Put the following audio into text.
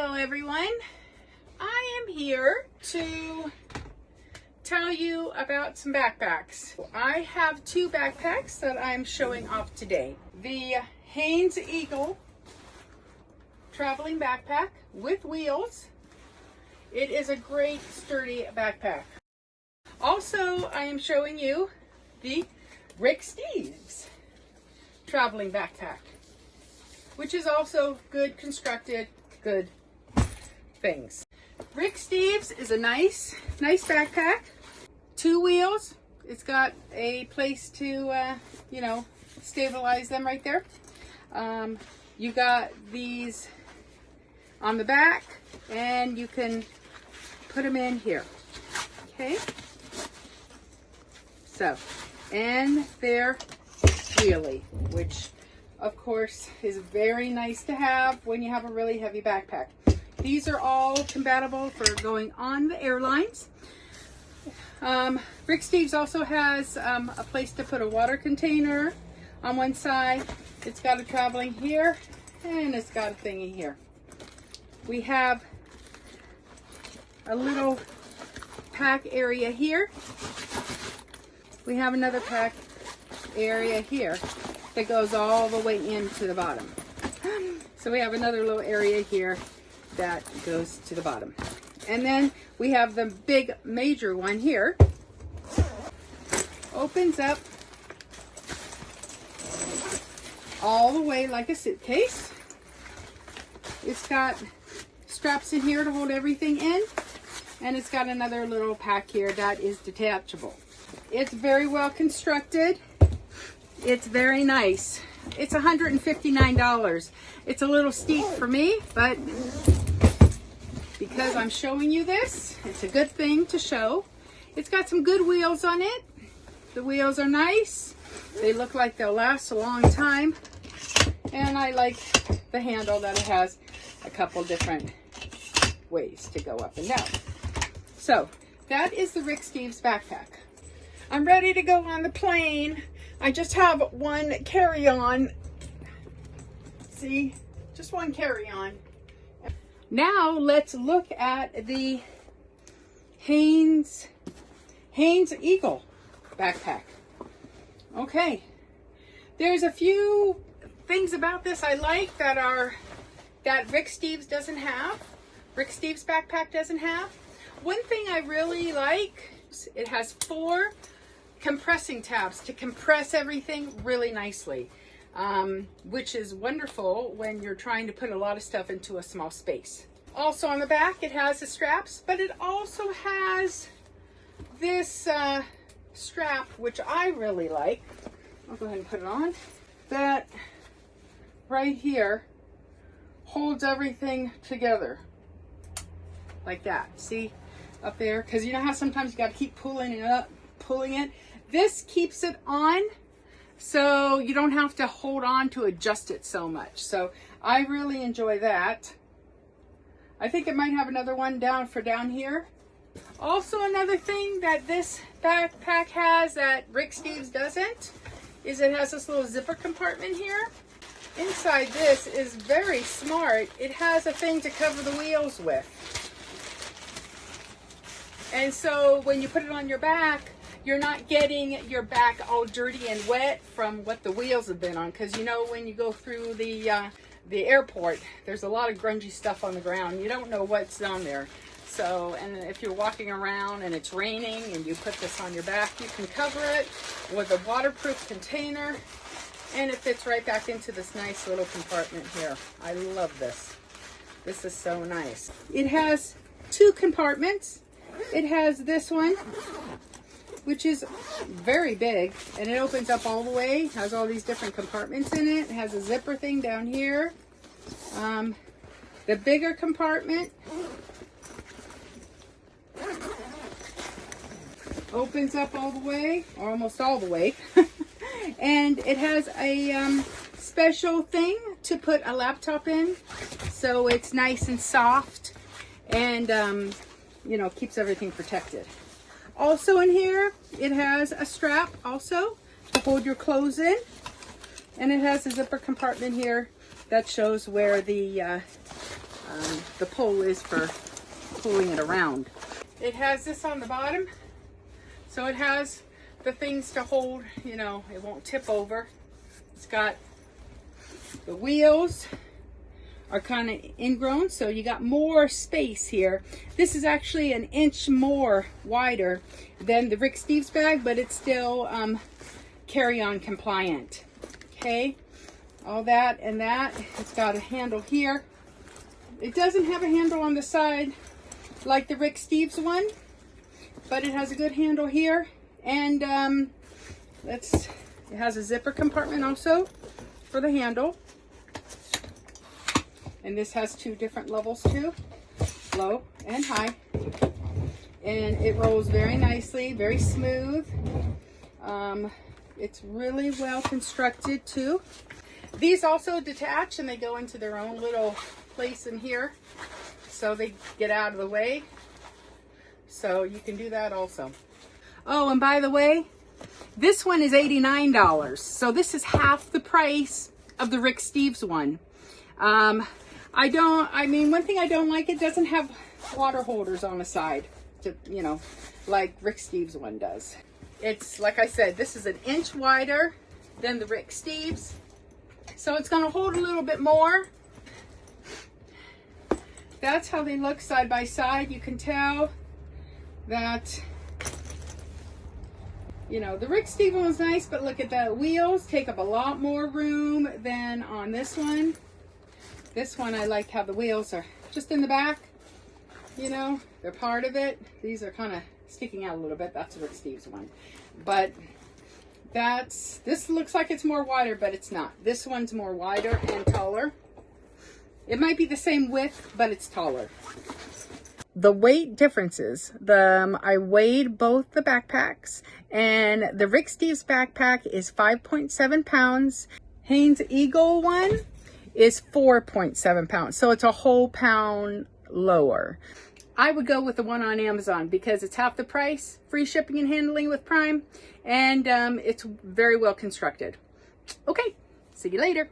Hello everyone, I am here to tell you about some backpacks. I have two backpacks that I'm showing off today. The Hynes Eagle traveling backpack with wheels. It is a great sturdy backpack. Also, I am showing you the Rick Steves traveling backpack, which is also good constructed, good things. Rick Steves is a nice backpack. Two wheels. It's got a place to, stabilize them right there. You got these on the back, and you can put them in here. Okay. So, and they're wheelie, which of course is very nice to have when you have a really heavy backpack. These are all compatible for going on the airlines. Rick Steves also has a place to put a water container on one side. It's got a traveling here, and it's got a thingy here. We have a little pack area here. We have another pack area here that goes all the way into the bottom. So we have another little area here that goes to the bottom. And then we have the big major one here. Opens up all the way like a suitcase. It's got straps in here to hold everything in. And it's got another little pack here that is detachable. It's very well constructed. It's very nice. It's $159. It's a little steep for me, but because I'm showing you this, it's a good thing to show. It's got some good wheels on it. The wheels are nice. They look like they'll last a long time. And I like the handle that it has a couple different ways to go up and down. So that is the Rick Steves backpack. I'm ready to go on the plane. I just have one carry-on. See, just one carry-on. Now let's look at the Hynes Eagle backpack. Okay, there's a few things about this I like that Rick Steves doesn't have. Rick Steves backpack doesn't have. One thing I really like, it has 4 compressing tabs to compress everything really nicely, which is wonderful when you're trying to put a lot of stuff into a small space. Also on the back, it has the straps, but it also has this strap, which I really like. I'll go ahead and put it on. That right here holds everything together like that. See up there? Because you know how sometimes you got to keep pulling it. This keeps it on, so you don't have to hold on to adjust it so much. So I really enjoy that. I think it might have another one down here. Also, another thing that this backpack has that Rick Steves doesn't is it has this little zipper compartment here. Inside this is very smart. It has a thing to cover the wheels with. And so when you put it on your back, you're not getting your back all dirty and wet from what the wheels have been on. Because you know, when you go through the airport, there's a lot of grungy stuff on the ground. You don't know what's on there. So, and if you're walking around and it's raining and you put this on your back, you can cover it with a waterproof container. And it fits right back into this nice little compartment here. I love this. This is so nice. It has 2 compartments. It has this one, which is very big, and it opens up all the way. It has all these different compartments in it. It has a zipper thing down here. The bigger compartment opens up all the way, or almost all the way. And it has a special thing to put a laptop in, so it's nice and soft, and keeps everything protected. Also in here, it has a strap also to hold your clothes in, and it has a zipper compartment here that shows where the the pole is for pulling it around. It has this on the bottom, so it has the things to hold, you know, it won't tip over. It's got the wheels are kind of ingrown, so you got more space here. This is actually an inch more wider than the Rick Steves bag, but it's still carry-on compliant. Okay, all that and that. It's got a handle here. It doesn't have a handle on the side like the Rick Steves one, but it has a good handle here. And it has a zipper compartment also for the handle. And this has 2 different levels too, low and high. And it rolls very nicely, very smooth. It's really well constructed too. These also detach and they go into their own little place in here, so they get out of the way. So you can do that also. Oh, and by the way, this one is $89. So this is half the price of the Rick Steves one. I mean, one thing I don't like, it doesn't have water holders on the side, to, you know, like Rick Steves one does. It's, like I said, this is an inch wider than the Rick Steves, so it's going to hold a little bit more. That's how they look side by side. You can tell that, you know, the Rick Steves one was nice, but look at the wheels, take up a lot more room than on this one. This one, I like how the wheels are just in the back, you know, they're part of it. These are kind of sticking out a little bit. That's the Rick Steves one. But this looks like it's more wider, but it's not. This one's more wider and taller. It might be the same width, but it's taller. The weight differences. I weighed both the backpacks, and the Rick Steves backpack is 5.7 pounds. Hynes Eagle one is 4.7 pounds. So it's a whole pound lower. I would go with the one on Amazon because it's half the price, free shipping and handling with Prime, and it's very well constructed. Okay, see you later.